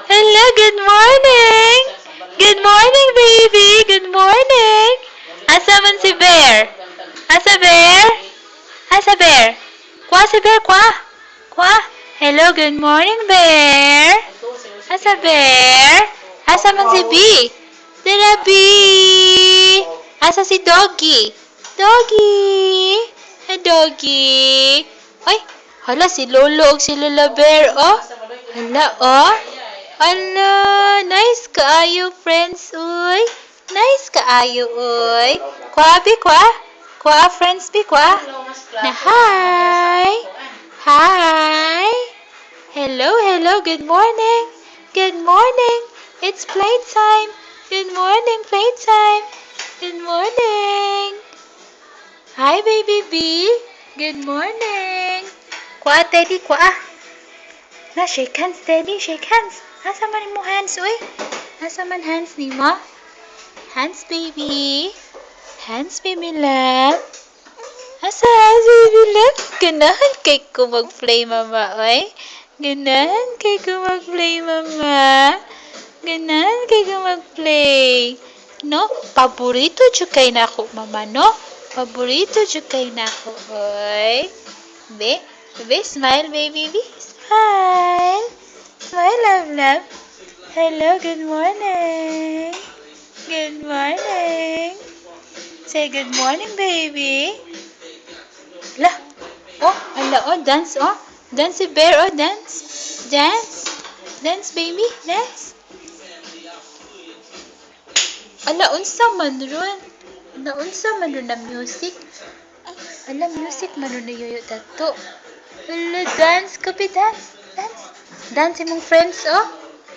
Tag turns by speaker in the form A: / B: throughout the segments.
A: Hello, good morning. Good morning, baby. Good morning. Asa man si Bear? Asa Bear? Asa Bear? Kwa si Bear, kwa? Kwa? Hello, good morning, Bear. Asa Bear? Asa man si B? Tara, B. Asa si Doggy? Doggy. Hey, Doggy. Ay, hala si Lolo ug si Lola Bear, oh. Hala, oh. Hala, nice kaayo, friends, uy. Nice kaayo, uy. Kwa, bi, kwa? Kwa, friends, bi, kwa? Na, hi. Hi. Hello, hello, good morning. Good morning. It's playtime. Good morning, playtime. Good morning. Hi, baby B. Good morning. Kwa, Teddy, kwa. Na, shake hands, Teddy, shake hands. Asa man mo hands, uy? Asa man hands ni mo? Hands, baby. Hands, baby love. Asa hands, baby love? Ganahan kay ko mag-play, mama, uy. Ganahan kay ko mag-play, mama. Ganahan kay ko mag-play. No? Paborito jud kay nako, mama, no? Paborito jud kay nako, uy. Be, be, smile, baby, be. Smile. Smile, love, love. Hello, good morning. Good morning. Say good morning, baby. La, oh, ala, oh, dance, oh. Dance, bear, oh, dance. Dance. Dance, baby, dance. Ala, unsa man ron? Ala, unsa man ron na music? Ala, music man ron na yoyo dato. Ala, dance, kape, dance. Dance. Dance mong friends, oh.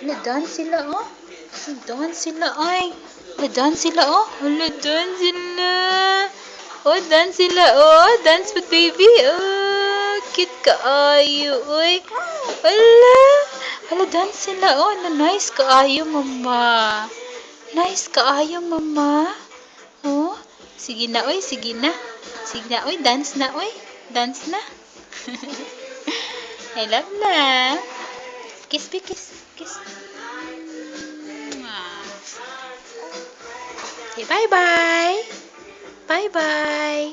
A: Ala, dance sila, oh. Dance sila, ay. Ala, dance sila, oh. Ala, dance sila. Oh, dance sila, oh. Dance with baby, oh. Cute ka, ayo, uy. Ala. Ala, dance sila, oh. Ala, nice ka, ayo, mama. Nice ka, ayo, mama. Oh. Sige na, uy. Sige na. Sige na, uy. Dance na, uy. Dance na. I love na. Kiss, be, kiss. Kiss. Say bye-bye. Bye-bye.